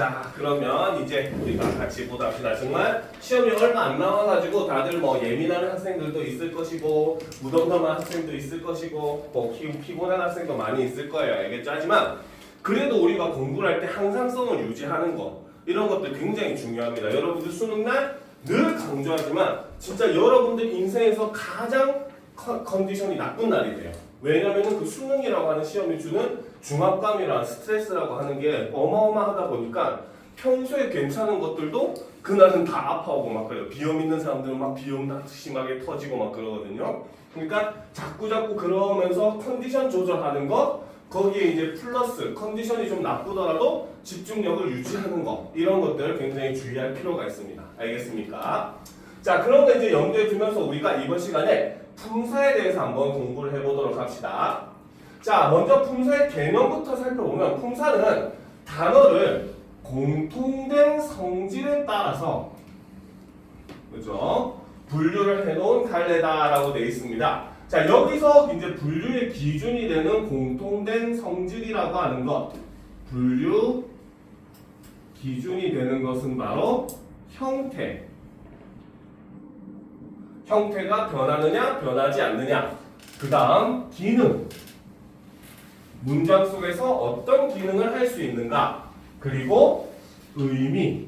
자, 그러면 이제 우리가 같이 보다 합시다. 정말 시험이 얼마 안 남아가지고 다들 뭐 예민한 학생들도 있을 것이고 무덤덤한 학생도 있을 것이고 뭐 피곤한 학생도 많이 있을 거예요. 알겠죠? 하지만 그래도 우리가 공부를 할 때 항상성을 유지하는 거 이런 것들 굉장히 중요합니다. 여러분들 수능날 늘 강조하지만 진짜 여러분들 인생에서 가장 컨디션이 나쁜 날이 돼요. 왜냐면은 그 수능이라고 하는 시험이 주는 중압감이랑 스트레스라고 하는 게 어마어마하다 보니까 평소에 괜찮은 것들도 그날은 다 아파오고 막 그래요. 비염 있는 사람들은 막 비염 다 심하게 터지고 막 그러거든요. 그러니까 자꾸 그러면서 컨디션 조절하는 거 거기에 이제 플러스 컨디션이 좀 나쁘더라도 집중력을 유지하는 거 이런 것들 굉장히 주의할 필요가 있습니다. 알겠습니까? 자, 그런 거 이제 염두에 두면서 우리가 이번 시간에 품사에 대해서 한번 공부를 해보도록 합시다. 자, 먼저 품사의 개념부터 살펴보면 품사는 단어를 공통된 성질에 따라서 그죠? 분류를 해놓은 갈래다라고 되어 있습니다. 자, 여기서 이제 분류의 기준이 되는 공통된 성질이라고 하는 것, 분류 기준이 되는 것은 바로 형태. 형태가 변하느냐, 변하지 않느냐. 그 다음 기능. 문장 속에서 어떤 기능을 할 수 있는가. 그리고 의미.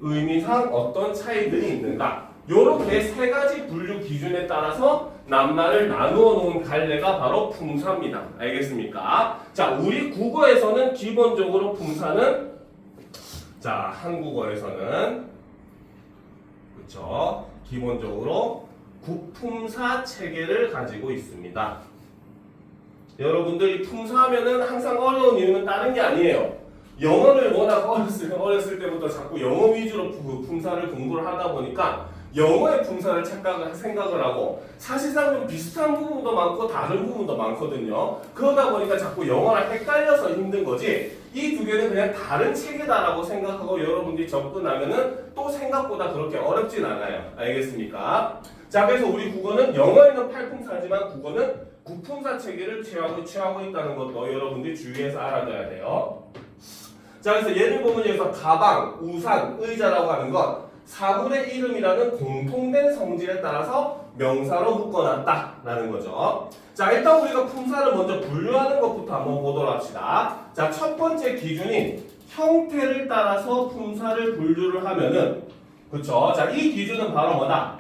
의미상 어떤 차이들이 있는가. 요렇게 세 가지 분류 기준에 따라서 낱말을 나누어 놓은 갈래가 바로 품사입니다. 알겠습니까? 자, 우리 국어에서는 기본적으로 품사는 자, 한국어에서는 그렇죠? 기본적으로 구품사 체계를 가지고 있습니다. 여러분들이 품사하면은 항상 어려운 이유는 다른 게 아니에요. 영어를 워낙 어렸을 때부터 자꾸 영어 위주로 품사를 공부를 하다 보니까 영어의 품사를 생각을 하고 사실상 좀 비슷한 부분도 많고 다른 부분도 많거든요. 그러다 보니까 자꾸 영어랑 헷갈려서 힘든 거지 이 두 개는 그냥 다른 체계다라고 생각하고 여러분들이 접근하면은 또 생각보다 그렇게 어렵진 않아요. 알겠습니까? 자, 그래서 우리 국어는 영어에는 8품사지만 국어는 9품사 체계를 취하고 있다는 것도 여러분들이 주의해서 알아둬야 돼요. 자, 그래서 예를 보면 여기서 가방, 우산, 의자라고 하는 건 사물의 이름이라는 공통된 성질에 따라서 명사로 묶어놨다라는 거죠. 자, 일단 우리가 품사를 먼저 분류하는 것부터 한번 보도록 합시다. 자, 첫 번째 기준인 형태를 따라서 품사를 분류를 하면은 그쵸? 자, 이 기준은 바로 뭐다?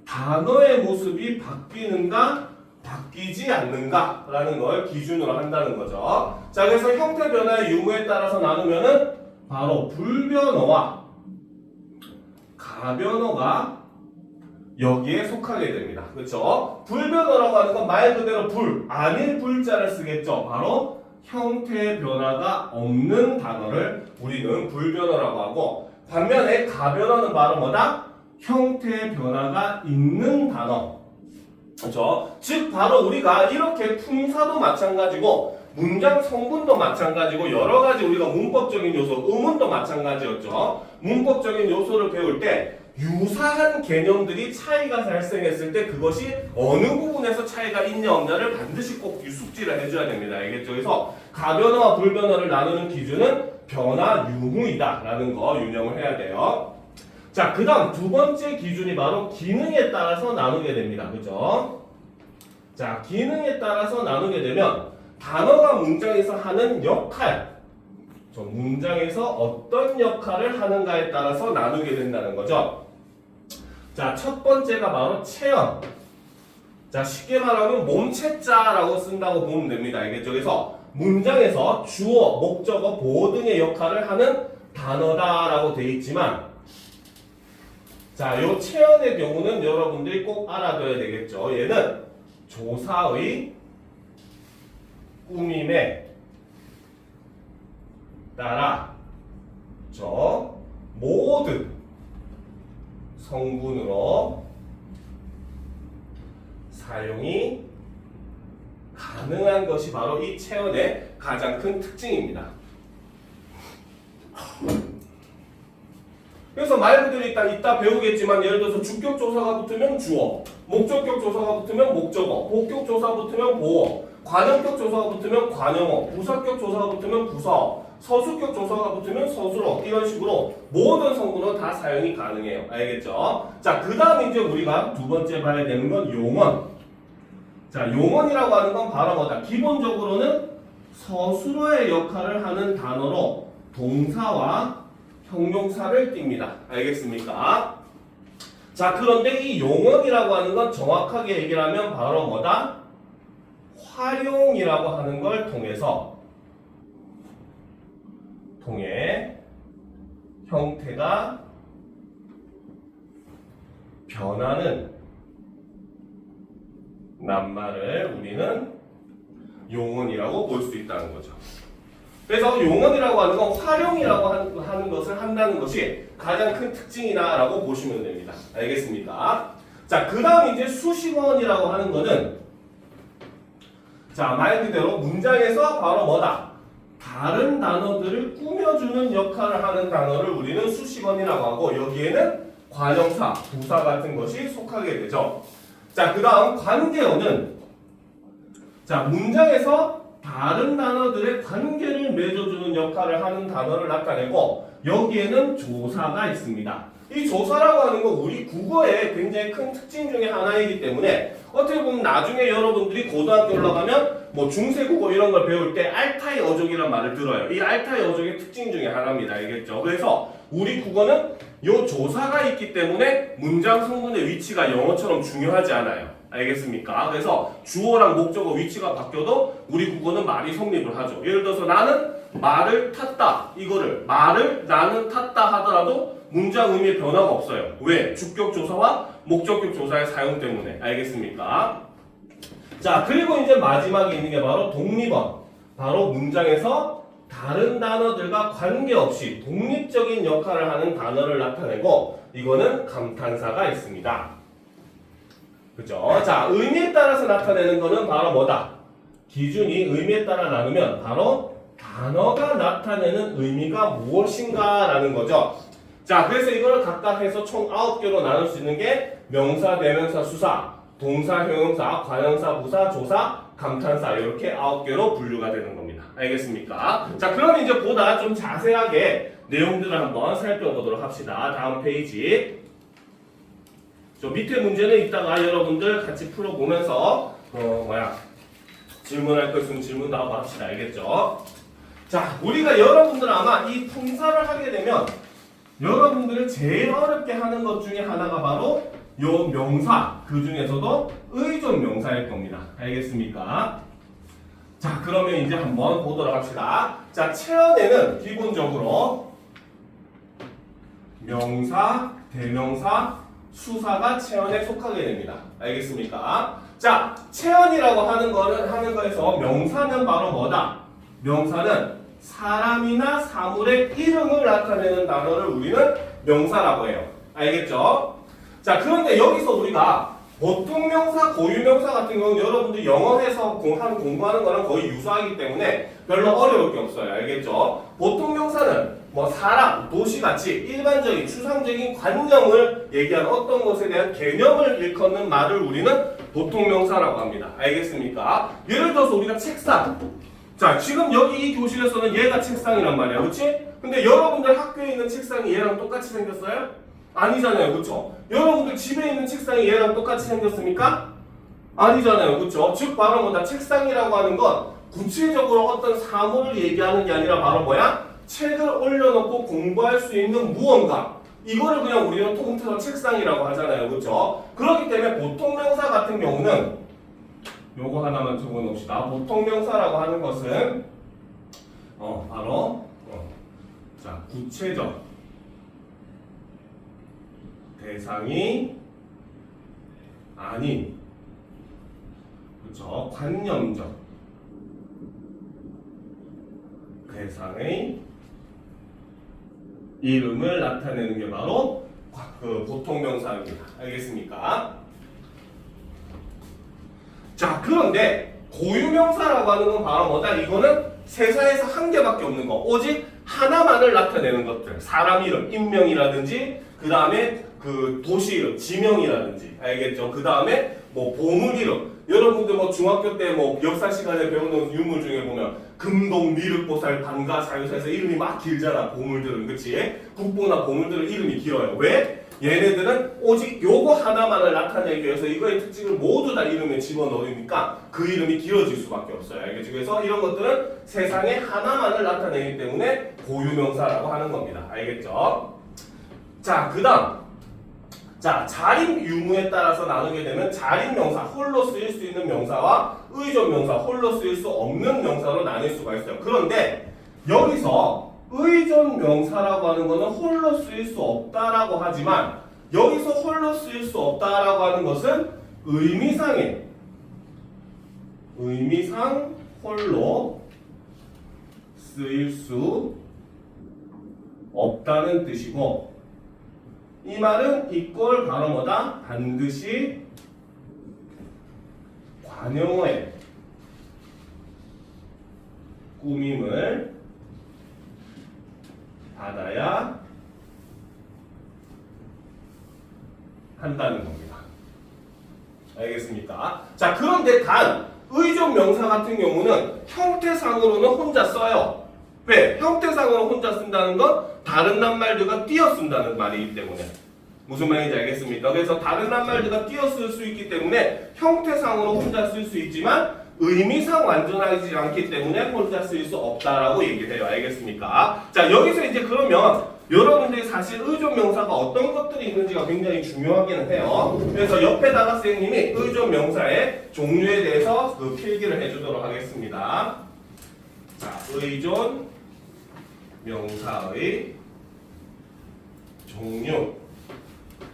단어의 모습이 바뀌는가 바뀌지 않는가 라는 걸 기준으로 한다는 거죠. 자, 그래서 형태 변화의 유무에 따라서 나누면은 바로 불변어와 가변어가 여기에 속하게 됩니다. 그렇죠? 불변어라고 하는 건 말 그대로 아닐 불자를 쓰겠죠. 바로 형태 변화가 없는 단어를 우리는 불변어라고 하고 반면에 가변어는 바로 뭐다? 형태 변화가 있는 단어. 그렇죠? 즉 바로 우리가 이렇게 품사도 마찬가지고 문장 성분도 마찬가지고 여러 가지 우리가 문법적인 요소, 의문도 마찬가지였죠. 문법적인 요소를 배울 때 유사한 개념들이 차이가 발생했을 때 그것이 어느 부분에서 차이가 있냐 없냐를 반드시 꼭 숙지를 해줘야 됩니다. 알겠죠? 그래서 가변어와 불변어를 나누는 기준은 변화 유무이다 라는 거 유념을 해야 돼요. 자, 그 다음 두 번째 기준이 바로 기능에 따라서 나누게 됩니다. 그죠? 자, 기능에 따라서 나누게 되면 단어가 문장에서 하는 역할, 문장에서 어떤 역할을 하는가에 따라서 나누게 된다는 거죠. 자, 첫 번째가 바로 체험. 자, 쉽게 말하면 몸체자라고 쓴다고 보면 됩니다. 알겠죠? 그래서 문장에서 주어, 목적어, 보어 등의 역할을 하는 단어다라고 되어 있지만 자, 요 체험의 경우는 여러분들이 꼭 알아둬야 되겠죠. 얘는 조사의 꾸밈에 따라 저 모든 성분으로 사용이 가능한 것이 바로 이 체험의 가장 큰 특징입니다. 그래서 말 그대로 이따 배우겠지만 예를 들어서 주격 조사가 붙으면 주어, 목적격 조사가 붙으면 목적어, 복격 조사 붙으면 보어, 관형격 조사가 붙으면 관형어, 부사격 조사가 붙으면 부사어, 서술격 조사가 붙으면 서술어, 이런 식으로 모든 성분은 다 사용이 가능해요. 알겠죠? 자, 그 다음 이제 우리가 두 번째 봐야 되는 건 용언. 자, 용언이라고 하는 건 바로 뭐다? 기본적으로는 서술어의 역할을 하는 단어로 동사와 형용사를 띱니다. 알겠습니까? 자, 그런데 이 용언이라고 하는 건 정확하게 얘기를 하면 바로 뭐다? 활용이라고 하는 걸 통해 형태가 변하는 낱말을 우리는 용언이라고 볼 수 있다는 거죠. 그래서 용언이라고 하는 건 활용이라고 하는 것을 한다는 것이 가장 큰 특징이다라고 보시면 됩니다. 알겠습니까? 자, 그 다음 이제 수식어원이라고 하는 거는 자, 말 그대로 문장에서 바로 뭐다? 다른 단어들을 꾸며주는 역할을 하는 단어를 우리는 수식어원이라고 하고 여기에는 관형사, 부사 같은 것이 속하게 되죠. 자, 그 다음 관계어는 자, 문장에서 다른 단어들의 관계를 맺어주는 역할을 하는 단어를 나타내고 여기에는 조사가 있습니다. 이 조사라고 하는 건 우리 국어의 굉장히 큰 특징 중에 하나이기 때문에 어떻게 보면 나중에 여러분들이 고등학교 올라가면 뭐 중세국어 이런 걸 배울 때 알타이 어족이란 말을 들어요. 이 알타이 어족의 특징 중에 하나입니다. 알겠죠? 그래서 우리 국어는 요 조사가 있기 때문에 문장 성분의 위치가 영어처럼 중요하지 않아요. 알겠습니까? 그래서 주어랑 목적어 위치가 바뀌어도 우리 국어는 말이 성립을 하죠. 예를 들어서 나는 말을 탔다. 이거를 말을 나는 탔다 하더라도 문장 의미의 변화가 없어요. 왜? 주격 조사와 목적격 조사의 사용 때문에. 알겠습니까? 자, 그리고 이제 마지막에 있는 게 바로 독립어. 바로 문장에서 다른 단어들과 관계없이 독립적인 역할을 하는 단어를 나타내고 이거는 감탄사가 있습니다. 그죠? 자, 의미에 따라서 나타내는 거는 바로 뭐다? 기준이 의미에 따라 나누면 바로 단어가 나타내는 의미가 무엇인가 라는 거죠. 자, 그래서 이거를 각각 해서 총 9개로 나눌 수 있는 게 명사, 대명사, 수사, 동사, 형용사, 관형사, 부사, 조사, 감탄사 이렇게 9개로 분류가 되는 겁니다. 알겠습니까? 자, 그럼 이제 보다 좀 자세하게 내용들을 한번 살펴보도록 합시다. 다음 페이지. 저 밑에 문제는 이따가 여러분들 같이 풀어보면서 질문할 거 있으면 질문도 하고 합시다. 알겠죠? 자, 우리가 여러분들 아마 이 품사를 하게 되면 여러분들을 제일 어렵게 하는 것 중에 하나가 바로 요 명사, 그 중에서도 의존 명사일 겁니다. 알겠습니까? 자, 그러면 이제 한번 보도록 합시다. 자, 체언에는 기본적으로 명사, 대명사, 수사가 체언에 속하게 됩니다. 알겠습니까? 자, 체언이라고 하는 거에서 명사는 바로 뭐다? 명사는 사람이나 사물의 이름을 나타내는 단어를 우리는 명사라고 해요. 알겠죠? 자, 그런데 여기서 우리가 보통명사, 고유명사 같은 경우는 여러분들이 영어에서 공부하는 거랑 거의 유사하기 때문에 별로 어려울 게 없어요. 알겠죠? 보통명사는 뭐 사람, 도시같이 일반적인 추상적인 관념을 얘기하는 어떤 것에 대한 개념을 일컫는 말을 우리는 보통명사라고 합니다. 알겠습니까? 예를 들어서 우리가 책상. 자, 지금 여기 이 교실에서는 얘가 책상이란 말이야. 그렇지? 근데 여러분들 학교에 있는 책상이 얘랑 똑같이 생겼어요? 아니잖아요. 그렇죠? 여러분들 집에 있는 책상이 얘랑 똑같이 생겼습니까? 아니잖아요. 그렇죠? 즉 바로 뭐다? 책상이라고 하는 건 구체적으로 어떤 사물을 얘기하는 게 아니라 바로 뭐야? 책을 올려놓고 공부할 수 있는 무언가. 이거를 그냥 우리는 통틀어 책상이라고 하잖아요. 그렇죠? 그렇기 때문에 보통명사 같은 경우는 요거 하나만 적어놓읍시다. 보통명사라고 하는 것은 바로 자, 구체적 대상이 아닌, 그렇죠? 관념적 대상의 이름을 나타내는 게 바로 그 보통명사입니다. 알겠습니까? 자, 그런데 고유명사라고 하는 건 바로 뭐다? 이거는 세상에서 한 개밖에 없는 거, 오직 하나만을 나타내는 것들. 사람 이름, 인명이라든지 그 다음에 그 도시 이름, 지명이라든지, 알겠죠? 그 다음에 뭐 보물 이름, 여러분들 뭐 중학교 때 뭐 역사 시간에 배우는 유물 중에 보면 금동, 미륵보살, 반가, 사유사에서 이름이 막 길잖아. 보물들은 그치? 국보나 보물들은 이름이 길어요. 왜? 얘네들은 오직 요거 하나만을 나타내기 위해서 이거의 특징을 모두 다 이름에 집어넣으니까 그 이름이 길어질 수밖에 없어요. 알겠죠? 그래서 이런 것들은 세상에 하나만을 나타내기 때문에 고유명사라고 하는 겁니다. 알겠죠? 자, 그 다음. 자, 자림 유무에 따라서 나누게 되면 자림 명사, 홀로 쓰일 수 있는 명사와 의존 명사, 홀로 쓰일 수 없는 명사로 나뉠 수가 있어요. 그런데 여기서 의존 명사라고 하는 것은 홀로 쓰일 수 없다라고 하지만 여기서 홀로 쓰일 수 없다라고 하는 것은 의미상 홀로 쓰일 수 없다는 뜻이고 이 말은 이꼴 바로 뭐다? 반드시 관용어의 꾸밈을 받아야 한다는 겁니다. 알겠습니까? 자, 그런데 단 의존 명사 같은 경우는 형태상으로는 혼자 써요. 왜? 형태상으로 혼자 쓴다는 건 다른 낱말들과 띄어 쓴다는 말이기 때문에. 무슨 말인지 알겠습니까? 그래서 다른 낱말들과 띄어 쓸 수 있기 때문에 형태상으로 혼자 쓸 수 있지만 의미상 완전하지 않기 때문에 혼자 쓸 수 없다라고 얘기를 해요. 알겠습니까? 자, 여기서 이제 그러면 여러분들이 사실 의존 명사가 어떤 것들이 있는지가 굉장히 중요하기는 해요. 그래서 옆에다가 선생님이 의존 명사의 종류에 대해서 그 필기를 해주도록 하겠습니다. 자, 의존 명사의 종류.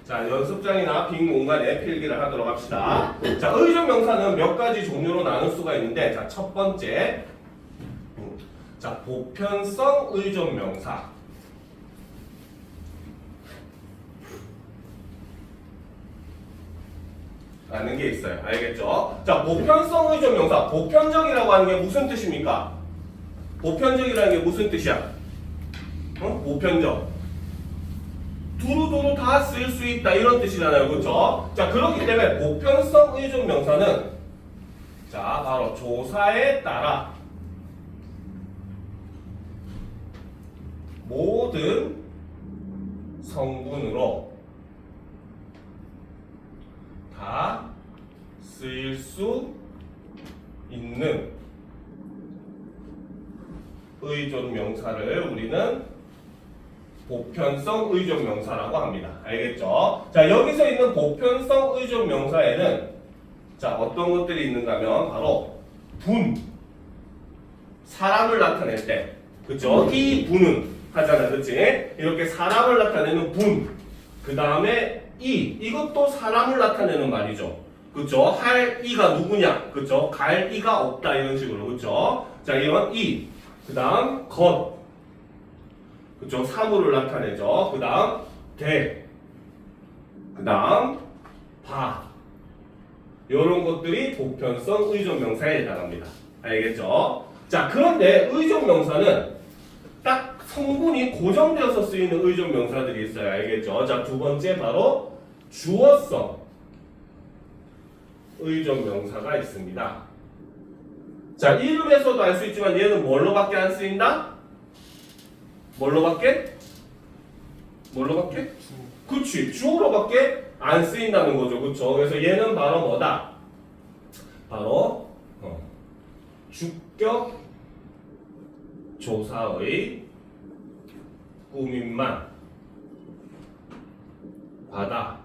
자, 연습장이나 빈 공간에 필기를 하도록 합시다. 자, 의존 명사는 몇 가지 종류로 나눌 수가 있는데, 자, 첫 번째. 자, 보편성 의존 명사. 라는 게 있어요. 알겠죠? 자, 보편성 의존 명사. 보편적이라고 하는 게 무슨 뜻입니까? 보편적이라는 게 무슨 뜻이야? 보편적. 두루두루 다 쓸 수 있다 이런 뜻이잖아요. 그렇죠? 자, 그렇기 때문에 보편성 의존 명사는 자, 바로 조사에 따라 모든 성분으로 다 쓰일 수 있는 의존 명사를 우리는 보편성 의존 명사라고 합니다. 알겠죠? 자, 여기서 있는 보편성 의존 명사에는 자, 어떤 것들이 있는가 하면 바로 분, 사람을 나타낼 때, 그쵸? 이 분은 하잖아요. 그치? 이렇게 사람을 나타내는 분, 그 다음에 이것도 사람을 나타내는 말이죠. 그쵸? 할 이가 누구냐? 그쵸? 갈 이가 없다 이런 식으로. 그쵸? 자, 이런 그 다음 것, 그쵸? 사물을 나타내죠. 그 다음 대, 그 다음 바, 이런 것들이 보편성 의존 명사에 해당합니다. 알겠죠? 자, 그런데 의존 명사는 딱 성분이 고정되어서 쓰이는 의존 명사들이 있어요. 알겠죠? 자, 두 번째 바로 주어성 의존 명사가 있습니다. 자, 이름에서도 알 수 있지만 얘는 뭘로밖에 안 쓰인다? 뭘로밖에? 그치, 주어로밖에 안 쓰인다는 거죠. 그쵸? 그래서 얘는 바로 뭐다? 바로 주격 조사의 꾸밈만 받아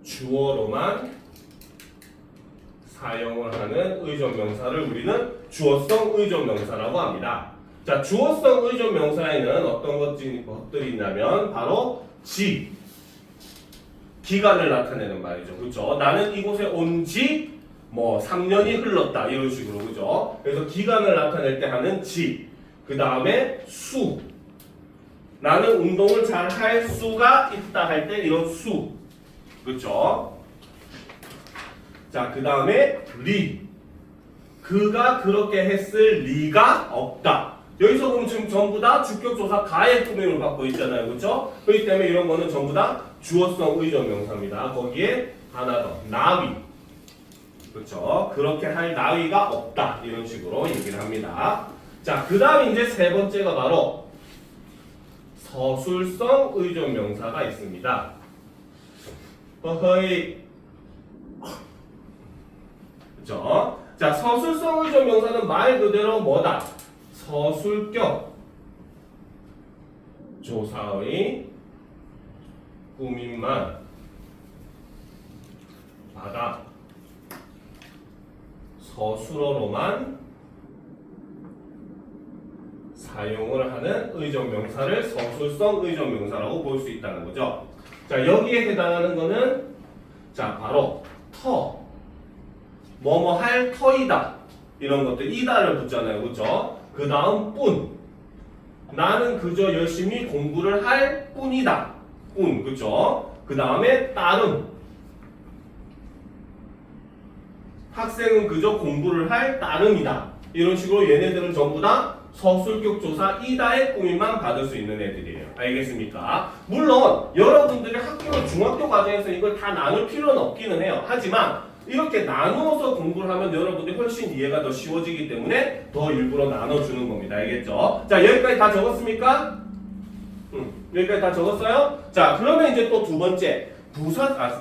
주어로만 사용을 하는 의존 명사를 우리는 주어성 의존 명사라고 합니다. 자, 주어성 의존 명사에는 어떤 것들이 있냐면 바로 기간을 나타내는 말이죠. 그렇죠? 나는 이곳에 온 지 3년이 흘렀다 이런 식으로. 그죠? 그래서 기간을 나타낼 때 하는 그 다음에 수, 나는 운동을 잘 할 수가 있다 할 때 이런 수. 그렇죠? 자, 그 다음에 그가 그렇게 했을 리가 없다. 여기서 보면 지금 전부 다 주격조사 가의 꾸밈을 받고 있잖아요. 그렇죠? 그렇기 때문에 이런 거는 전부 다 주어성 의존 명사입니다. 거기에 하나 더. 나위. 그렇죠. 그렇게 할 나위가 없다. 이런 식으로 얘기를 합니다. 자, 그 다음 이제 세 번째가 바로 서술성 의존명사가 있습니다. 허허이. 그렇죠. 자, 서술성 의존명사는 말 그대로 뭐다? 서술격 조사의 꾸밈만 받아 서술어로만 사용을 하는 의존명사를 서술성 의존명사라고 볼 수 있다는 거죠. 자, 여기에 해당하는 거는 자, 바로 터, 뭐뭐 할 터이다 이런 것들 이다를 붙잖아요. 그렇죠? 그 다음 뿐, 나는 그저 열심히 공부를 할 뿐이다. 뿐, 그렇죠? 그 다음에 따름, 학생은 그저 공부를 할 따름이다. 이런 식으로 얘네들은 전부 다 서술격 조사 이다의 꾸밈만 받을 수 있는 애들이에요. 알겠습니까? 물론 여러분들이 학교 중학교 과정에서 이걸 다 나눌 필요는 없기는 해요. 하지만 이렇게 나누어서 공부를 하면 여러분들이 훨씬 이해가 더 쉬워지기 때문에 더 일부러 나눠주는 겁니다. 알겠죠? 자, 여기까지 다 적었습니까? 여기까지 다 적었어요? 자, 그러면 이제 또 두 번째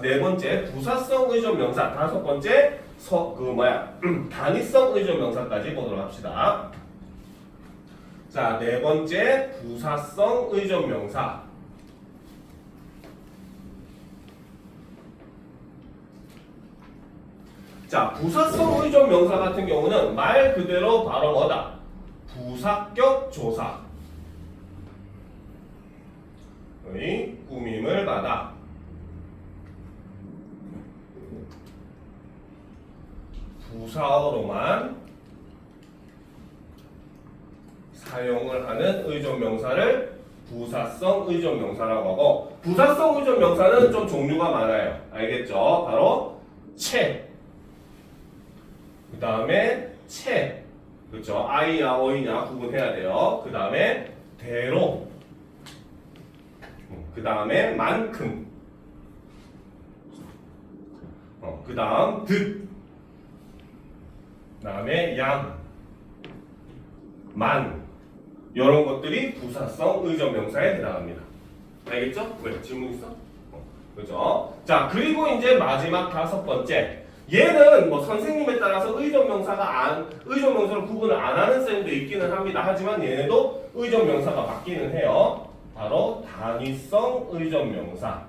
네 번째 부사성 의존명사, 다섯 번째 단위성 의존명사까지 보도록 합시다. 자, 네 번째 부사성 의존명사. 자, 부사성 의존명사 같은 경우는 말 그대로 바로 뭐다? 부사격 조사의 꾸밈을 받아 부사어로만 사용을 하는 의존명사를 부사성 의존명사라고 하고, 부사성 의존명사는 좀 종류가 많아요. 알겠죠? 바로 그 다음에 그렇죠? 아이야 어이냐 구분해야 돼요. 그 다음에 대로, 그 다음에 만큼, 그 다음 득, 그 다음에 양, 만, 이런 것들이 부사성 의존명사에 해당합니다. 알겠죠? 왜? 질문 있어? 그죠? 자, 그리고 이제 마지막 다섯 번째. 얘는 뭐 선생님에 따라서 의존명사로 구분을 안 하는 쌤도 있기는 합니다. 하지만 얘네도 의존명사가 바뀌는 해요. 바로 단위성 의존명사.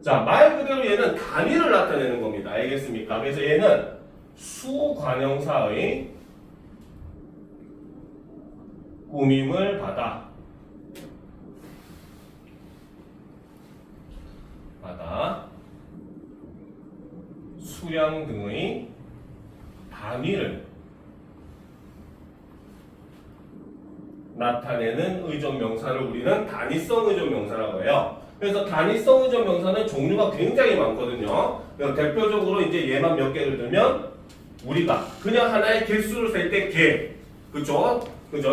자, 말 그대로 얘는 단위를 나타내는 겁니다. 알겠습니까? 그래서 얘는 수관형사의 꾸밈을 받아 수량 등의 단위를 나타내는 의존명사를 우리는 단위성 의존명사라고 해요. 그래서 단위성 의존명사는 종류가 굉장히 많거든요. 대표적으로 이제 얘만 몇 개를 들면 우리가 그냥 하나의 개수를 셀 때 개, 그죠?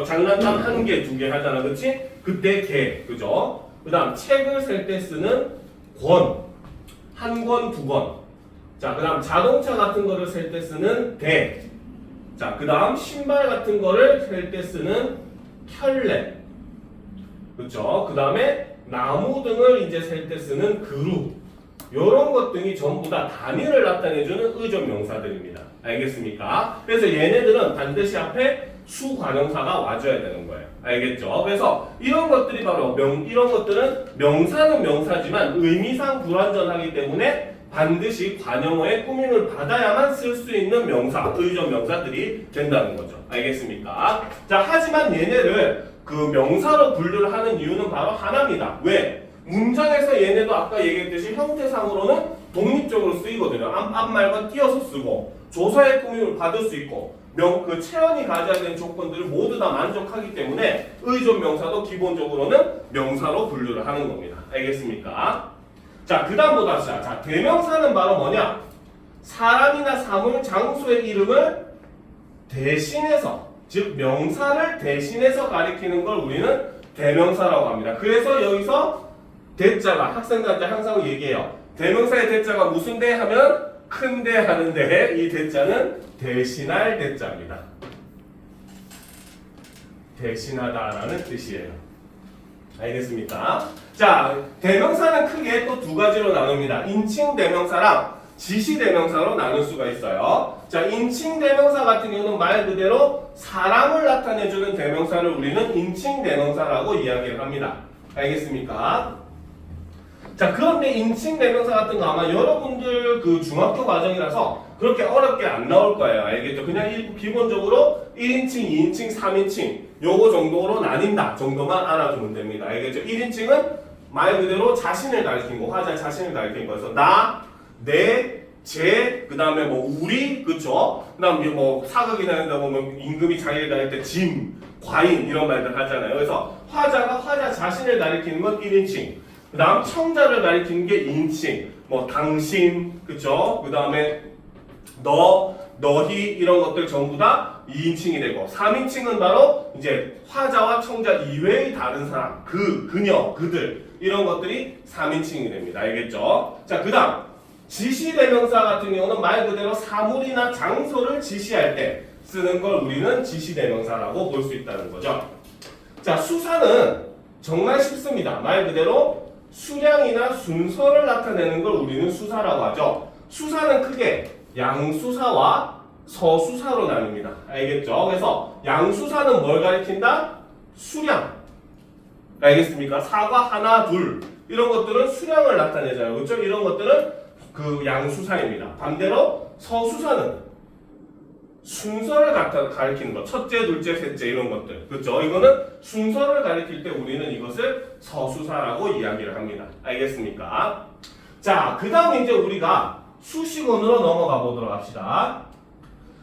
장난감 한 개, 두 개 하잖아, 그렇지? 그때 개, 그죠? 그다음 책을 셀 때 쓰는 권, 한 권, 두 권. 자, 그다음 자동차 같은 거를 셀 때 쓰는 대. 자, 그다음 신발 같은 거를 셀 때 쓰는 켤레. 그렇죠? 그다음에 나무 등을 이제 셀 때 쓰는 그루. 요런 것 등이 전부 다 단위를 나타내주는 의존명사들입니다. 알겠습니까? 그래서 얘네들은 반드시 앞에 수관형사가 와줘야 되는 거예요. 알겠죠? 그래서 이런 것들이 바로 이런 것들은 명사는 명사지만 의미상 불완전하기 때문에 반드시 관형어의 꾸밈을 받아야만 쓸 수 있는 명사, 의존명사들이 된다는 거죠. 알겠습니까? 자, 하지만 얘네를 그 명사로 분류를 하는 이유는 바로 하나입니다. 왜? 문장에서 얘네도 아까 얘기했듯이 형태상으로는 독립적으로 쓰이거든요. 앞말과 띄어서 쓰고 조사의 꾸밈을 받을 수 있고 그 체언이 가져야 되는 조건들을 모두 다 만족하기 때문에 의존명사도 기본적으로는 명사로 분류를 하는 겁니다. 알겠습니까? 자, 그 다음 보다 시작. 자, 대명사는 바로 뭐냐? 사람이나 사물, 장소의 이름을 대신해서, 즉 명사를 대신해서 가리키는 걸 우리는 대명사라고 합니다. 그래서 여기서 대자가 학생들한테 항상 얘기해요. 대명사의 대자가 무슨 대 하면 큰대 하는데 이 대자는 대신할 대자입니다. 대신하다라는 뜻이에요. 알겠습니까? 자, 대명사는 크게 또 두 가지로 나눕니다. 인칭 대명사랑 지시 대명사로 나눌 수가 있어요. 자, 인칭 대명사 같은 경우는 말 그대로 사람을 나타내주는 대명사를 우리는 인칭 대명사라고 이야기를 합니다. 알겠습니까? 자, 그런데 인칭 대명사 같은 거 아마 여러분들 그 중학교 과정이라서 그렇게 어렵게 안 나올 거예요. 알겠죠? 그냥 기본적으로 1인칭, 2인칭, 3인칭 요거 정도로 나뉜다 정도만 알아두면 됩니다. 알겠죠? 1인칭은 말 그대로 자신을 가리킨 거, 화자 자신을 가리킨 거여서 나, 내, 제, 그 다음에 뭐 우리, 그쵸? 그 다음에 뭐 사극이나 이런 데 보면 임금이 자기를 가릴 때 짐, 과인 이런 말들 하잖아요. 그래서 화자가 화자 자신을 가리키는 건 1인칭, 그 다음 청자를 가리키는 게 2인칭, 뭐 당신, 그쵸? 그 다음에 너, 너희 이런 것들 전부 다 2인칭이 되고 3인칭은 바로 이제 화자와 청자 이외의 다른 사람, 그녀, 그들 이런 것들이 3인칭이 됩니다. 알겠죠? 자, 그 다음 지시대명사 같은 경우는 말 그대로 사물이나 장소를 지시할 때 쓰는 걸 우리는 지시대명사라고 볼 수 있다는 거죠. 자, 수사는 정말 쉽습니다. 말 그대로 수량이나 순서를 나타내는 걸 우리는 수사라고 하죠. 수사는 크게 양수사와 서수사로 나뉩니다. 알겠죠? 그래서 양수사는 뭘 가리킨다? 수량. 알겠습니까? 사과 하나, 둘 이런 것들은 수량을 나타내잖아요. 그렇죠? 이런 것들은 그 양수사입니다. 반대로 서수사는 순서를 가리키는 것. 첫째, 둘째, 셋째 이런 것들. 그렇죠? 이거는 순서를 가리킬 때 우리는 이것을 서수사라고 이야기를 합니다. 알겠습니까? 자, 그 다음 이제 우리가 수식어로 넘어가 보도록 합시다.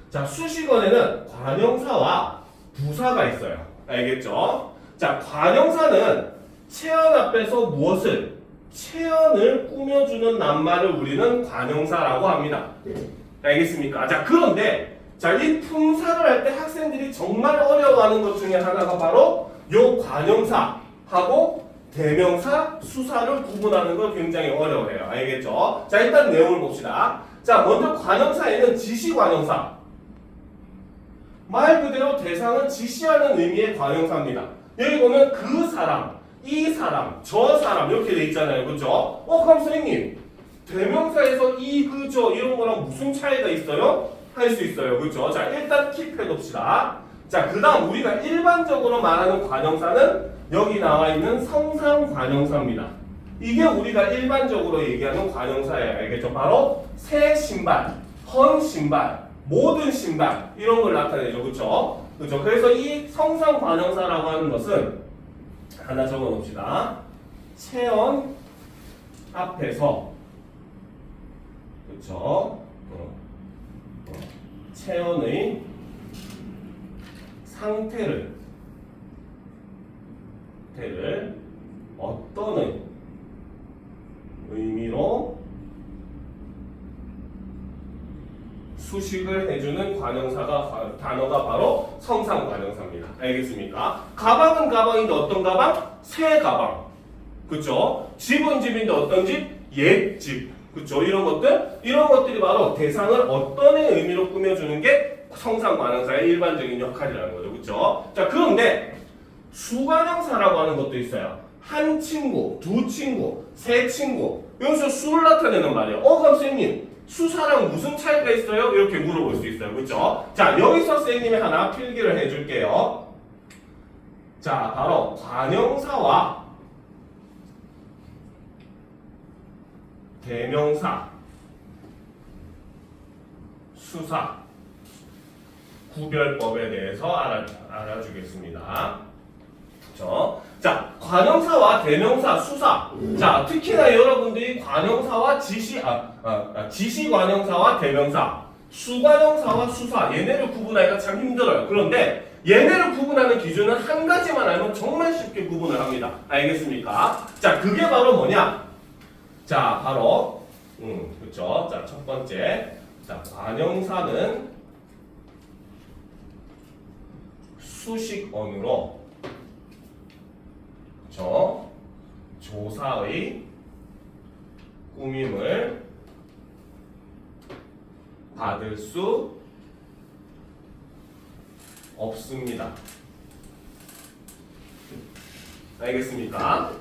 자, 수식어에는 관형사와 부사가 있어요. 알겠죠? 자, 관형사는 체언 앞에서 무엇을? 체언을 꾸며주는 낱말을 우리는 관형사라고 합니다. 알겠습니까? 자, 그런데 자, 이 품사를 할 때 학생들이 정말 어려워하는 것 중에 하나가 바로 요 관형사하고 대명사, 수사를 구분하는 걸 굉장히 어려워해요. 알겠죠? 자, 일단 내용을 봅시다. 자, 먼저 관형사에는 지시관형사. 말 그대로 대상은 지시하는 의미의 관형사입니다. 여기 보면 그 사람, 이 사람, 저 사람 이렇게 돼 있잖아요. 그죠? 그럼 선생님 대명사에서 이, 그, 저 이런 거랑 무슨 차이가 있어요? 할 수 있어요. 그죠? 자, 일단 킵해둡시다. 자, 그 다음 우리가 일반적으로 말하는 관형사는 여기 나와 있는 성상 관형사입니다. 이게 우리가 일반적으로 얘기하는 관형사예요. 알겠죠? 바로 새 신발, 헌 신발, 모든 신발 이런 걸 나타내죠. 그렇죠? 그렇죠? 그래서 이 성상 관형사라고 하는 것은 하나 적어 놓읍시다. 체언 앞에서 그렇죠? 체언의 상태를 어떤 의미로 수식을 해주는 관형사가 단어가 바로 성상 관형사입니다. 알겠습니까? 가방은 가방인데 어떤 가방? 새 가방. 그쵸? 집은 집인데 어떤 집? 옛 집. 그쵸? 이런 것들이 바로 대상을 어떤 의미로 꾸며주는 게 성상 관형사의 일반적인 역할이라는 거죠. 그쵸? 자, 그런데 수관형사라고 하는 것도 있어요. 한 친구, 두 친구, 세 친구. 여기서 수를 나타내는 말이에요. 그럼 선생님, 수사랑 무슨 차이가 있어요? 이렇게 물어볼 수 있어요. 그렇죠? 자, 여기서 선생님이 하나 필기를 해줄게요. 자, 바로 관형사와 대명사, 수사, 구별법에 대해서 알아주겠습니다. 그렇죠? 자, 관형사와 대명사, 수사. 자, 특히나 여러분들이 관형사와 지시관형사와 대명사, 수관형사와 수사 얘네를 구분하기가 참 힘들어요. 그런데 얘네를 구분하는 기준은 한 가지만 알면 정말 쉽게 구분을 합니다. 알겠습니까? 자, 그게 바로 뭐냐? 자, 바로 그렇죠? 자, 첫 번째. 자, 관형사는 수식어으로 그렇죠? 조사의 꾸밈을 받을 수 없습니다. 알겠습니까?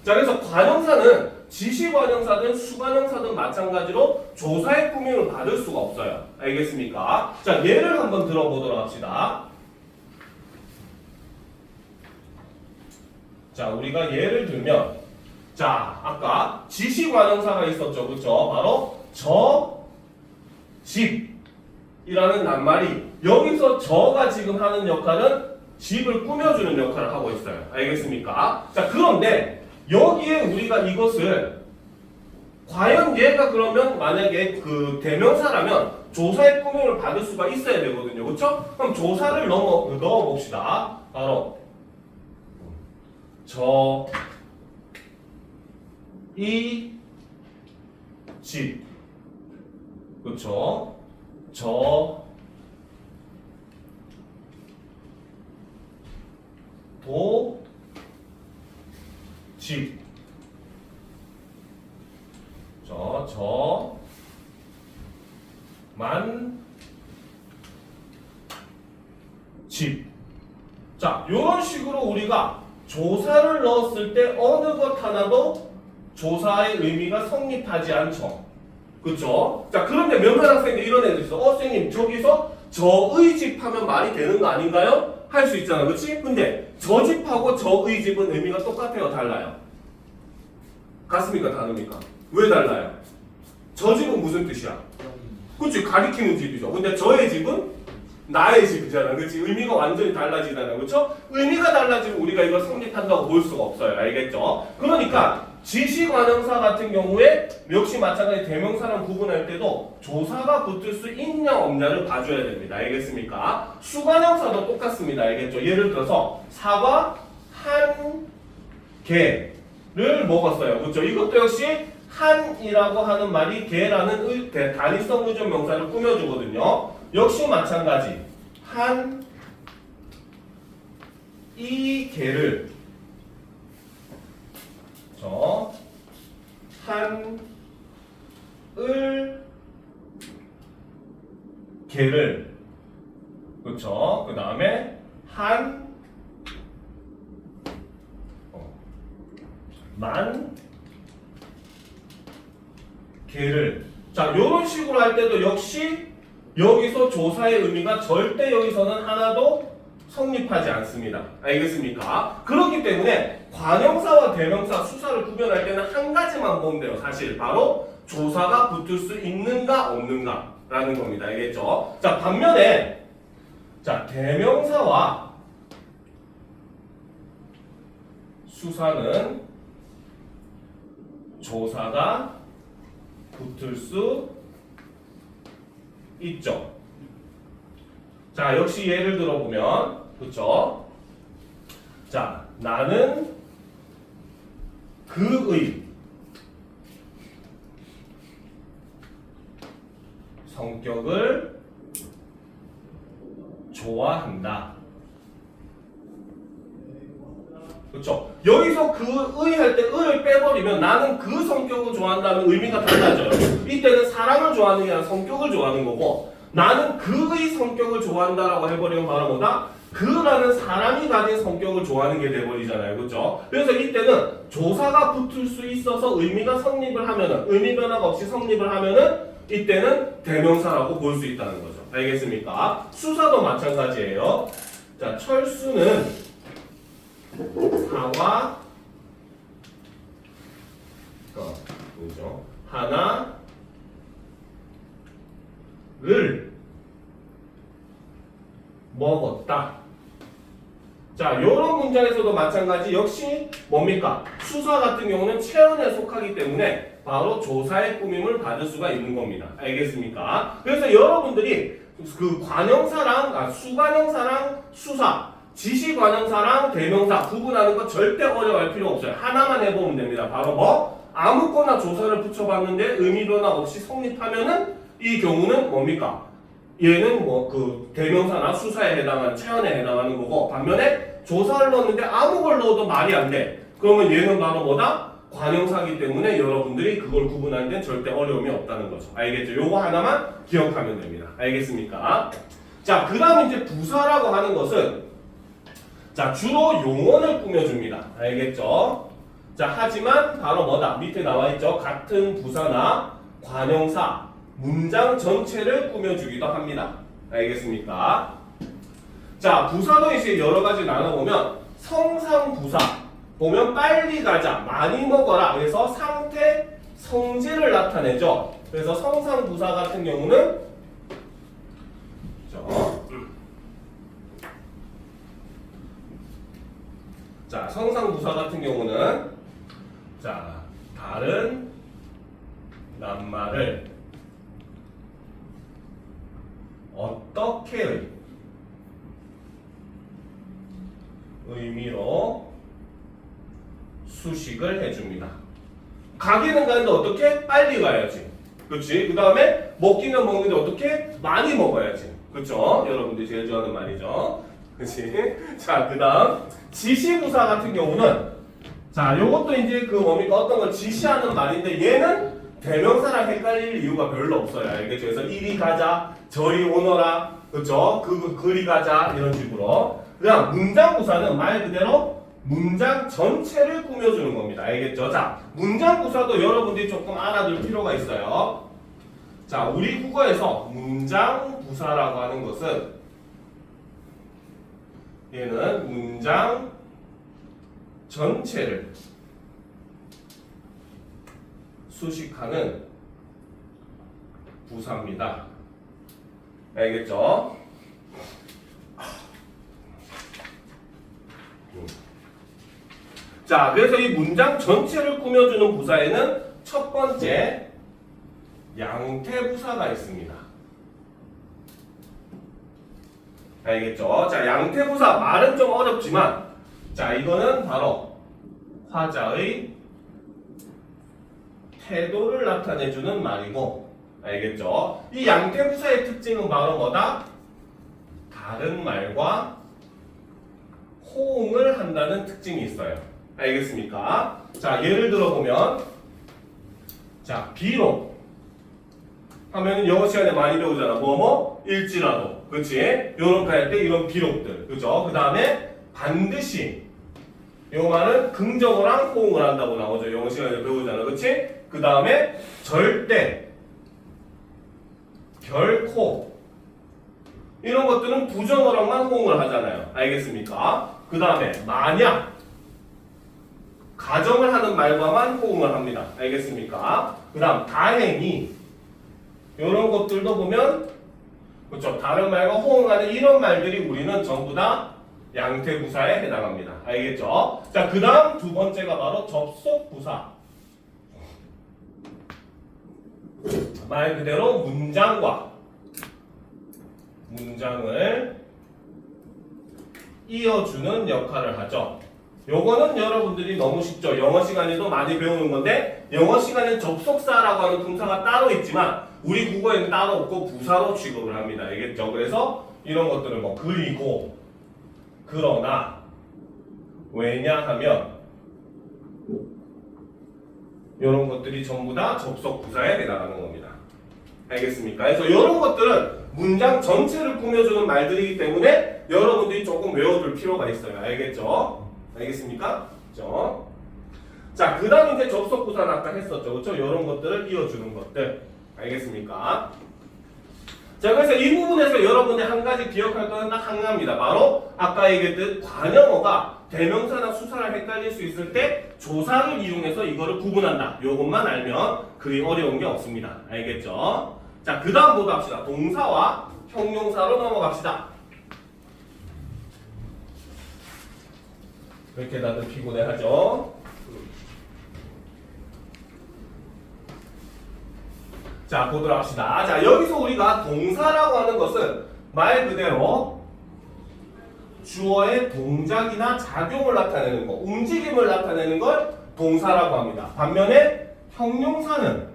자, 그래서 관형사는 지시관형사든 수관형사든 마찬가지로 조사의 꾸밈을 받을 수가 없어요. 알겠습니까? 자, 예를 한번 들어보도록 합시다. 자, 우리가 예를 들면, 자, 아까 지시관형사가 있었죠. 그쵸? 바로 집이라는 낱말이 여기서 저가 지금 하는 역할은 집을 꾸며주는 역할을 하고 있어요. 알겠습니까? 자, 그런데 여기에 우리가 이것을 과연 얘가 그러면 만약에 그 대명사라면 조사의 꾸밈을 받을 수가 있어야 되거든요. 그렇죠? 그럼 조사를 넣어 봅시다. 바로 이 집. 그렇죠? 집. 집. 자, 이런 식으로 우리가 조사를 넣었을 때 어느 것 하나도 조사의 의미가 성립하지 않죠. 그렇죠? 자, 그런데 몇몇 학생들 이런 애들 있어. 선생님, 저기서 저의 집 하면 말이 되는 거 아닌가요? 할 수 있잖아. 그렇지? 근데 저 집하고 저의 집은 의미가 똑같아요? 달라요? 같습니까? 다릅니까? 왜 달라요? 저 집은 무슨 뜻이야? 그치? 가리키는 집이죠. 근데 저의 집은 나의 집이잖아. 그치? 의미가 완전히 달라지잖아. 그쵸? 의미가 달라지면 우리가 이걸 성립한다고 볼 수가 없어요. 알겠죠? 그러니까 지시관형사 같은 경우에 역시 마찬가지 대명사랑 구분할 때도 조사가 붙을 수 있냐 없냐를 봐줘야 됩니다. 알겠습니까? 수관형사도 똑같습니다. 알겠죠? 예를 들어서 사과 한 개를 먹었어요. 그렇죠? 이것도 역시 한이라고 하는 말이 개라는 단위성 의존 명사를 꾸며주거든요. 역시 마찬가지 이 개를 개를 그렇죠. 그 다음에 만 개를. 자, 이런 식으로 할 때도 역시 여기서 조사의 의미가 절대 여기서는 하나도 성립하지 않습니다. 알겠습니까? 그렇기 때문에 관형사와 대명사, 수사를 구별할 때는 한 가지만 보면 돼요. 사실 바로 조사가 붙을 수 있는가 없는가 라는 겁니다. 알겠죠? 자, 반면에 자, 대명사와 수사는 조사가 붙을 수 있죠. 자, 역시 예를 들어보면 그쵸? 자, 나는 그의 성격을 좋아한다. 그렇죠? 여기서 그의 할 때 의를 빼버리면 나는 그 성격을 좋아한다는 의미가 달라져요. 이때는 사람을 좋아하는 게 아니라 성격을 좋아하는 거고, 나는 그의 성격을 좋아한다라고 해버리면 바로 뭐다? 그라는 사람이 가진 성격을 좋아하는 게 돼버리잖아요. 그렇죠? 그래서 이때는 조사가 붙을 수 있어서 의미가 성립을 하면은, 의미 변화가 없이 성립을 하면은 이때는 대명사라고 볼 수 있다는 거죠. 알겠습니까? 수사도 마찬가지예요. 자, 철수는 사와 그죠? 하나를 먹었다. 자, 이런 문장에서도 마찬가지. 역시 뭡니까? 수사 같은 경우는 체언에 속하기 때문에 바로 조사의 꾸밈을 받을 수가 있는 겁니다. 알겠습니까? 그래서 여러분들이 그 관형사랑 수관형사랑 수사, 지시관형사랑 대명사 구분하는 거 절대 어려워할 필요 없어요. 하나만 해보면 됩니다. 바로 뭐? 아무거나 조사를 붙여봤는데 의미 변화 없이 성립하면은 이 경우는 뭡니까? 얘는 뭐 그 대명사나 수사에 해당하는 체언에 해당하는 거고, 반면에 조사를 넣었는데 아무 걸 넣어도 말이 안 돼. 그러면 얘는 바로 뭐다? 관형사기 때문에 여러분들이 그걸 구분하는 데는 절대 어려움이 없다는 거죠. 알겠죠? 요거 하나만 기억하면 됩니다. 알겠습니까? 자, 그 다음 이제 부사라고 하는 것은 자, 주로 용언을 꾸며줍니다. 알겠죠? 자, 하지만 바로 뭐다? 밑에 나와있죠? 같은 부사나 관형사, 문장 전체를 꾸며주기도 합니다. 알겠습니까? 자, 부사도 이제 여러 가지 나눠보면 성상부사 보면 빨리 가자, 많이 먹어라. 그래서 상태, 성질을 나타내죠. 그래서 성상부사 같은 경우는 자, 성상부사 같은 경우는 자, 다른 낱말을 어떻게의 의미로 수식을 해줍니다. 가기는 가는데 어떻게? 빨리 가야지. 그렇지? 그 다음에 먹기는 먹는데 어떻게? 많이 먹어야지. 그렇죠? 여러분들이 제일 좋아하는 말이죠. 그렇지? 자, 그 다음 지시부사 같은 경우는 자, 요것도 이제 그 뭡니까? 어떤 걸 지시하는 말인데 얘는 대명사랑 헷갈릴 이유가 별로 없어요. 알겠죠? 그래서 이리 가자, 저리 오너라, 그렇죠? 그리 가자 이런 식으로. 그다음 문장부사는 말 그대로 문장 전체를 꾸며주는 겁니다. 알겠죠? 자, 문장부사도 여러분들이 조금 알아둘 필요가 있어요. 자, 우리 국어에서 문장부사라고 하는 것은 얘는 문장 전체를 수식하는 부사입니다. 알겠죠? 자, 그래서 이 문장 전체를 꾸며주는 부사에는 첫 번째 양태부사가 있습니다. 알겠죠? 자, 양태부사 말은 좀 어렵지만 자, 이거는 바로 화자의 태도를 나타내주는 말이고, 알겠죠? 이 양태부사의 특징은 바로 뭐다? 다른 말과 호응을 한다는 특징이 있어요. 알겠습니까? 자, 예를 들어보면 자, 비록 하면 영어 시간에 많이 배우잖아. 일지라도. 그치? 요렇게 할 때 이런 비록들. 그죠? 그 다음에 반드시 요 말은 긍정어랑 호응을 한다고 나오죠. 영어 시간에 배우잖아. 그치? 그 다음에 절대, 결코 이런 것들은 부정어랑만 호응을 하잖아요. 알겠습니까? 그 다음에 만약 가정을 하는 말과만 호응을 합니다. 알겠습니까? 그 다음 다행히 이런 것들도 보면 그렇죠. 다른 말과 호응하는 이런 말들이 우리는 전부 다 양태부사에 해당합니다. 알겠죠? 자, 그 다음 두 번째가 바로 접속부사. 말 그대로 문장과 문장을 이어주는 역할을 하죠. 요거는 여러분들이 너무 쉽죠. 영어 시간에도 많이 배우는 건데 영어 시간엔 접속사라고 하는 품사가 따로 있지만 우리 국어에는 따로 없고 부사로 취급을 합니다. 알겠죠? 그래서 이런 것들을 뭐 그리고, 그러나, 왜냐하면 이런 것들이 전부 다 접속부사에 해당하는 겁니다. 알겠습니까? 그래서 이런 것들은 문장 전체를 꾸며주는 말들이기 때문에 여러분들이 조금 외워둘 필요가 있어요. 알겠죠? 알겠습니까? 그렇죠? 자, 그 다음 이제 접속부사는 아까 했었죠. 그렇죠? 이런 것들을 이어주는 것들. 알겠습니까? 자, 그래서 이 부분에서 여러분이 한 가지 기억할 거는 딱 한 가지입니다. 바로 아까 얘기했듯 관형어가 대명사나 수사를 헷갈릴 수 있을 때 조사를 이용해서 이거를 구분한다. 요것만 알면 그리 어려운 게 없습니다. 알겠죠? 자, 그 다음 보도 합시다. 동사와 형용사로 넘어갑시다. 이렇게 다들 피곤해하죠? 자, 보도록 합시다. 자, 여기서 우리가 동사라고 하는 것은 말 그대로 주어의 동작이나 작용을 나타내는 것, 움직임을 나타내는 걸 동사라고 합니다. 반면에 형용사는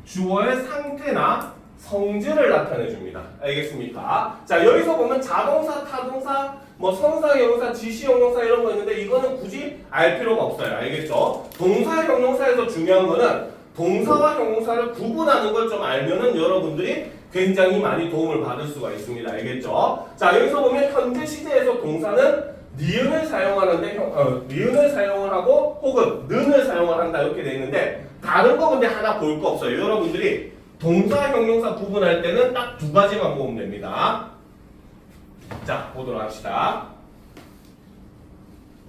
주어의 상태나 성질을 나타내 줍니다. 알겠습니까? 자, 여기서 보면 자동사, 타동사, 뭐 son사, 형용사, 지시, 형용사 이런 거 있는데 이거는 굳이 알 필요가 없어요. 알겠죠? 동사, 형용사에서 중요한 거는 동사와 형용사를 구분하는 걸 좀 알면은 여러분들이 굉장히 많이 도움을 받을 수가 있습니다. 알겠죠? 자, 여기서 보면 현재 시제에서 동사는 니은을 사용하는데 니은을 사용을 하고 혹은 는을 사용을 한다 이렇게 돼 있는데 다른 거 근데 하나 볼 거 없어요. 여러분들이 동사, 형용사 구분할 때는 딱 두 가지만 보면 됩니다. 자, 보도록 합시다.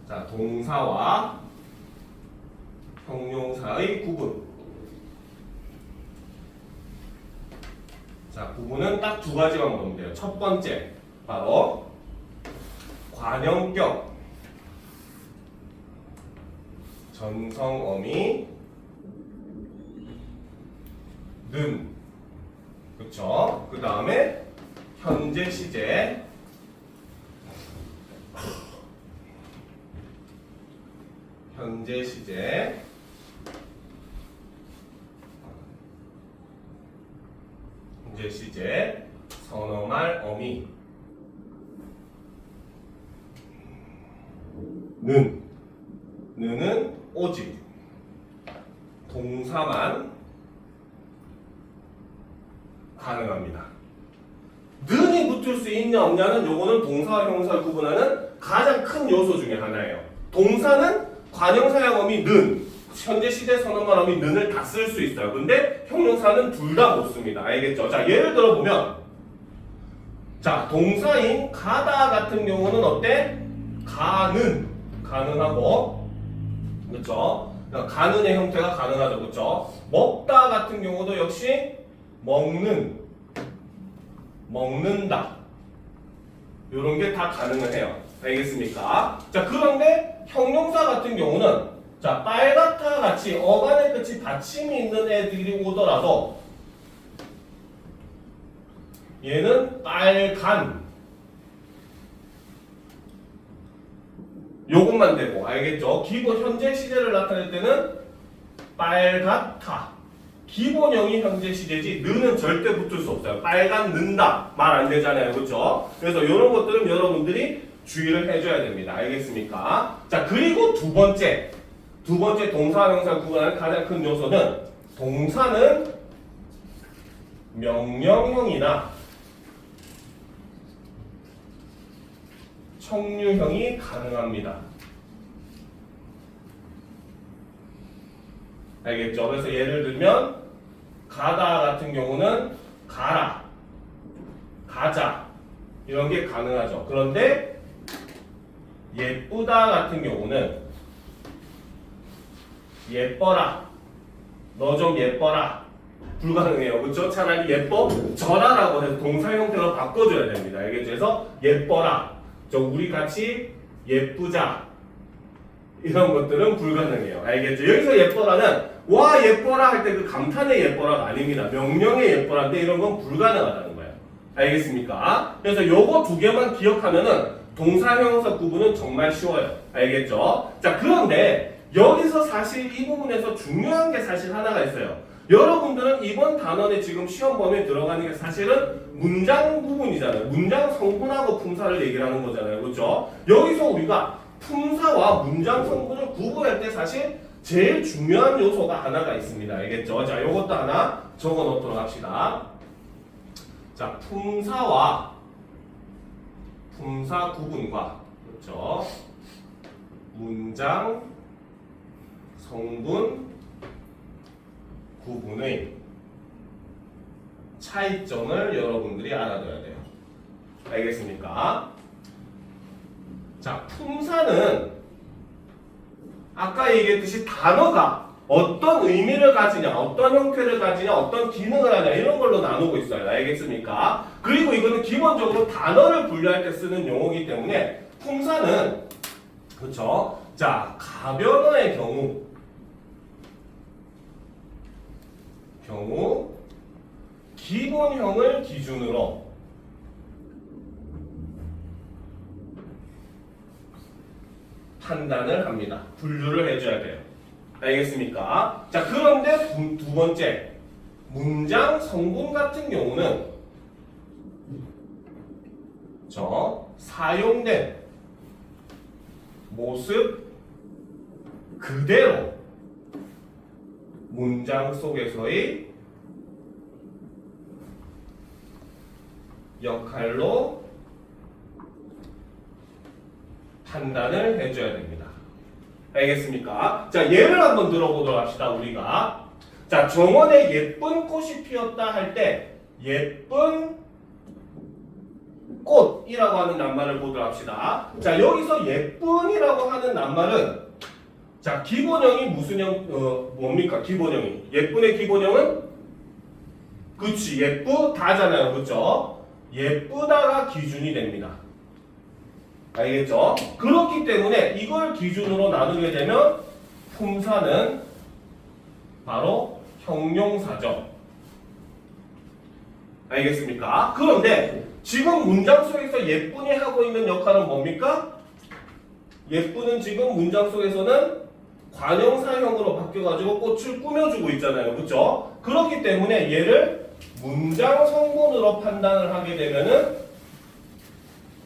자, 동사와 형용사의 구분. 자, 구분은 딱 두 가지만 보면 돼요. 첫 번째, 바로 관형격, 전성어미, 는, 그쵸? 그 다음에 현재 시제, 현재 시제, 현재 시제, 선어말 어미, 는은 오직 동사만 가능합니다. 는이 붙을 수 있냐 없냐는 요거는 동사와 형용사를 구분하는 가장 큰 요소 중에 하나예요. 동사는 관형사형 어미 는, 현재 시제 선어말 어미 는을 다 쓸 수 있어요. 근데 형용사는 둘 다 못 씁니다. 알겠죠? 자, 예를 들어 보면 자, 동사인 가다 같은 경우는 어때? 가능하고, 그렇죠? 가는의 형태가 가능하죠, 그렇죠? 먹다 같은 경우도 역시 먹는다, 이런 게 다 가능을 해요. 알겠습니까? 자, 그런데 형용사 같은 경우는 자, 빨갛다 같이 어간의 끝이 받침이 있는 애들이 오더라도 얘는 빨간, 요것만 되고, 알겠죠? 기본 현재 시제를 나타낼 때는 빨갛다, 기본형이 현재 시제지 는은 절대 붙을 수 없어요. 빨간 는다 말 안 되잖아요, 그렇죠? 그래서 이런 것들은 여러분들이 주의를 해줘야 됩니다. 알겠습니까? 자, 그리고 두 번째 동사, 형용사 구분하는 가장 큰 요소는 동사는 명령형이나 청류형이 가능합니다. 알겠죠? 그래서 예를 들면 가다 같은 경우는 가라, 가자 이런 게 가능하죠. 그런데 예쁘다 같은 경우는 예뻐라, 너 좀 예뻐라 불가능해요. 그렇죠? 차라리 예뻐져라라고 해서 동사 형태로 바꿔줘야 됩니다. 알겠죠? 그래서 예뻐라, 저 우리 같이 예쁘자 이런 것들은 불가능해요. 알겠죠? 여기서 예뻐라는 와 예뻐라 할 때 그 감탄의 예뻐라가 아닙니다. 명령의 예뻐라인데 이런 건 불가능하다는 거예요. 알겠습니까? 그래서 요거 두 개만 기억하면은 동사 형용사 구분은 정말 쉬워요. 알겠죠? 자, 그런데 여기서 사실 이 부분에서 중요한 게 사실 하나가 있어요. 여러분들은 이번 단원에 지금 시험 범위에 들어가는 게 사실은 문장 부분이잖아요. 문장 성분하고 품사를 얘기를 하는 거잖아요. 그렇죠? 여기서 우리가 품사와 문장 성분을 구분할 때 사실 제일 중요한 요소가 하나가 있습니다. 알겠죠? 자, 요것도 하나 적어 놓도록 합시다. 자, 품사와 품사 구분과, 그렇죠? 문장 성분 구분의 차이점을 여러분들이 알아둬야 돼요. 알겠습니까? 자, 품사는 아까 얘기했듯이 단어가 어떤 의미를 가지냐, 어떤 형태를 가지냐, 어떤 기능을 하냐 이런 걸로 나누고 있어요. 알겠습니까? 그리고 이거는 기본적으로 단어를 분류할 때 쓰는 용어이기 때문에 품사는, 그렇죠? 자, 가변어의 경우 기본형을 기준으로 판단을 합니다. 분류를 해줘야 돼요. 알겠습니까? 자, 그런데 두 번째 문장 성분 같은 경우는 사용된 모습 그대로 문장 속에서의 역할로 판단을 해줘야 됩니다. 알겠습니까? 자, 예를 한번 들어보도록 합시다. 우리가 자, 정원에 예쁜 꽃이 피었다 할 때 예쁜 꽃이라고 하는 낱말을 보도록 합시다. 자, 여기서 예쁜이라고 하는 낱말은 자, 기본형이 무슨 형, 뭡니까? 기본형이. 예쁜의 기본형은 그치, 예쁘다잖아요. 그쵸? 예쁘다가 기준이 됩니다. 알겠죠? 그렇기 때문에 이걸 기준으로 나누게 되면 품사는 바로 형용사죠. 알겠습니까? 그런데 지금 문장 속에서 예쁜이 하고 있는 역할은 뭡니까? 예쁜은 지금 문장 속에서는 관형사형으로 바뀌어가지고 꽃을 꾸며주고 있잖아요. 그쵸? 그렇기 때문에 얘를 문장 성분으로 판단을 하게 되면은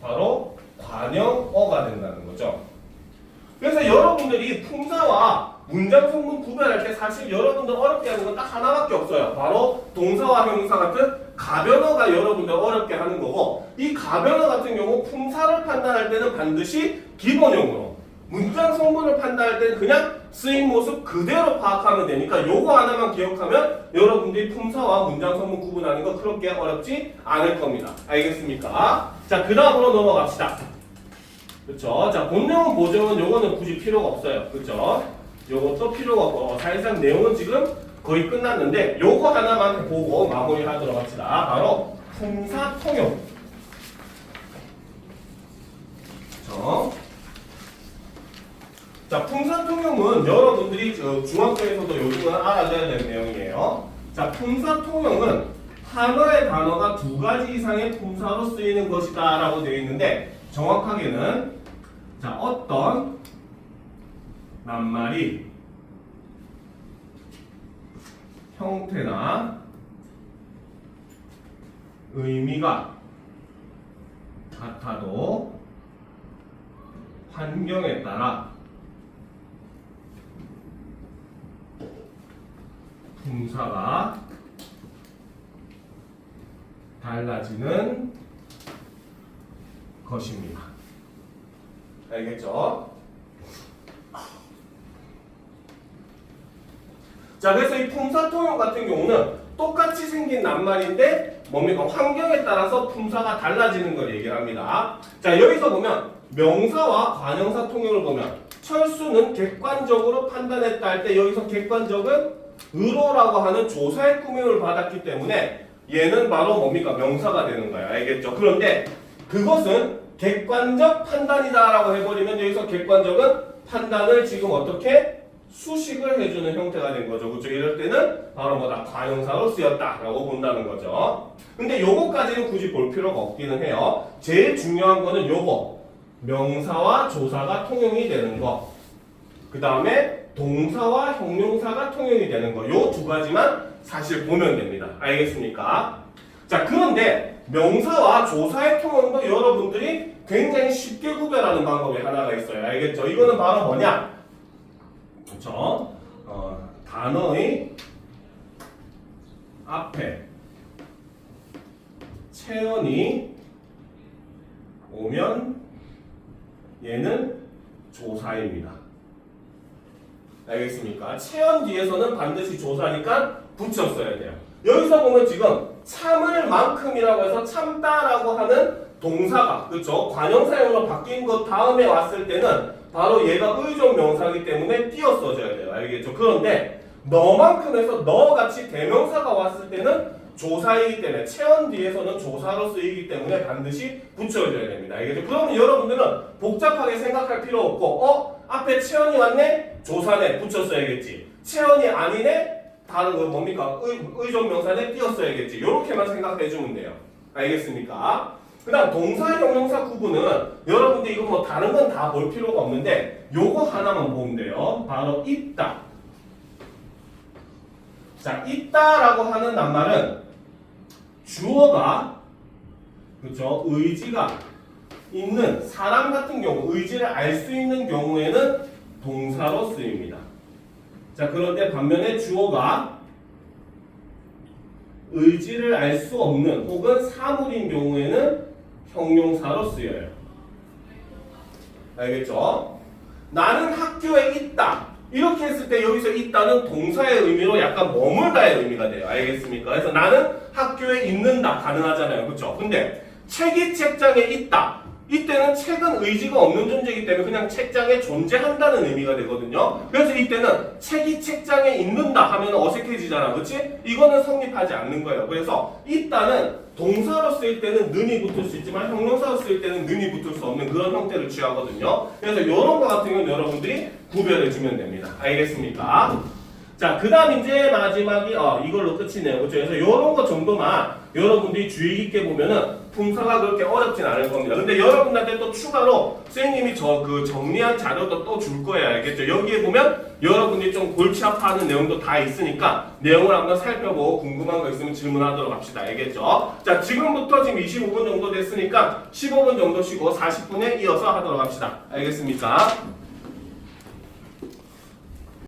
바로 관형어가 된다는 거죠. 그래서 여러분들이 품사와 문장 성분 구별할 때 사실 여러분들 어렵게 하는 건 딱 하나밖에 없어요. 바로 동사와 형용사 같은 가변어가 여러분들 어렵게 하는 거고, 이 가변어 같은 경우 품사를 판단할 때는 반드시 기본형으로, 문장 성분을 판단할 때는 그냥 쓰인 모습 그대로 파악하면 되니까 요거 하나만 기억하면 여러분들이 품사와 문장 성분 구분하는 거 그렇게 어렵지 않을 겁니다. 알겠습니까? 자, 그 다음으로 넘어갑시다. 그쵸? 자, 본명은 보정은 요거는 굳이 필요가 없어요. 그쵸? 요것도 필요가 없고, 사실상 내용은 지금 거의 끝났는데 요거 하나만 보고 마무리하도록 합시다. 바로 품사 통용. 자, 품사 통용은 여러분들이 중학교에서도 요즘은 알아줘야 되는 내용이에요. 자, 품사 통용은 하나의 단어가 두 가지 이상의 품사로 쓰이는 것이다 라고 되어 있는데, 정확하게는 자, 어떤 낱말이 형태나 의미가 같아도 환경에 따라 품사가 달라지는 것입니다. 알겠죠? 자, 그래서 이 품사 통용 같은 경우는 똑같이 생긴 낱말인데 뭡니까? 환경에 따라서 품사가 달라지는 걸 얘기를 합니다. 자, 여기서 보면 명사와 관형사 통용을 보면 철수는 객관적으로 판단했다 할 때 여기서 객관적은 의로라고 하는 조사의 꾸밈을 받았기 때문에 얘는 바로 뭡니까? 명사가 되는 거예요. 알겠죠? 그런데 그것은 객관적 판단이다라고 해버리면 여기서 객관적은 판단을 지금 어떻게 수식을 해주는 형태가 된 거죠. 그렇죠? 이럴 때는 바로 뭐다? 관형사로 쓰였다라고 본다는 거죠. 근데 요거까지는 굳이 볼 필요가 없기는 해요. 제일 중요한 거는 요거. 명사와 조사가 통용이 되는 거. 그 다음에 동사와 형용사가 통용이 되는 거. 요 두 가지만 사실 보면 됩니다. 알겠습니까? 자, 그런데 명사와 조사의 통용도 여러분들이 굉장히 쉽게 구별하는 방법이 하나가 있어요. 알겠죠? 이거는 바로 뭐냐? 그렇죠? 단어의 앞에 체언이 오면 얘는 조사입니다. 알겠습니까? 체언 뒤에서는 반드시 조사니까 붙였어야 돼요. 여기서 보면 지금 참을 만큼이라고 해서 참다라고 하는 동사가 그렇죠? 관형사용으로 바뀐 것 다음에 왔을 때는 바로 얘가 의존 명사이기 때문에 띄어 써줘야 돼요. 알겠죠? 그런데 너만큼 해서 너같이 대명사가 왔을 때는 조사이기 때문에 체언 뒤에서는 조사로 쓰이기 때문에 반드시 붙여줘야 됩니다. 알겠죠? 그러면 여러분들은 복잡하게 생각할 필요 없고 앞에 체언이 왔네? 조사네 붙였어야겠지. 체언이 아니네? 다른 거 뭡니까? 의존 명사네 띄었어야겠지. 이렇게만 생각해주면 돼요. 알겠습니까? 그 다음 동사 형용사 구분은 여러분들 이거 뭐 다른 건 다 볼 필요가 없는데 요거 하나만 보면 돼요. 바로 있다. 자, 있다라고 하는 낱말은 주어가 그렇죠? 의지가 있는 사람 같은 경우 의지를 알 수 있는 경우에는 동사로 쓰입니다. 자, 그런데 반면에 주어가 의지를 알 수 없는 혹은 사물인 경우에는 형용사로 쓰여요. 알겠죠? 나는 학교에 있다. 이렇게 했을 때 여기서 있다는 동사의 의미로 약간 머물다의 의미가 돼요. 알겠습니까? 그래서 나는 학교에 있는다 가능하잖아요. 그렇죠? 근데 책이 책장에 있다. 이때는 책은 의지가 없는 존재이기 때문에 그냥 책장에 존재한다는 의미가 되거든요. 그래서 이때는 책이 책장에 있는다 하면 어색해지잖아. 그렇지? 이거는 성립하지 않는 거예요. 그래서 있다는 동사로 쓰일 때는 는이 붙을 수 있지만 형용사로 쓰일 때는 는이 붙을 수 없는 그런 형태를 취하거든요. 그래서 이런 거 같은 경우는 여러분들이 구별해 주면 됩니다. 알겠습니까? 자, 그 다음 이제 마지막이 이걸로 끝이네요. 그렇죠? 그래서 이런 거 정도만 여러분들이 주의 깊게 보면은 품사가 그렇게 어렵진 않을 겁니다. 근데 여러분한테 또 추가로 선생님이 그 정리한 자료도 또 줄 거예요. 알겠죠? 여기에 보면 여러분들이 좀 골치 아파하는 내용도 다 있으니까 내용을 한번 살펴보고 궁금한 거 있으면 질문하도록 합시다. 알겠죠? 자, 지금부터 지금 25분 정도 됐으니까 15분 정도 쉬고 40분에 이어서 하도록 합시다. 알겠습니까?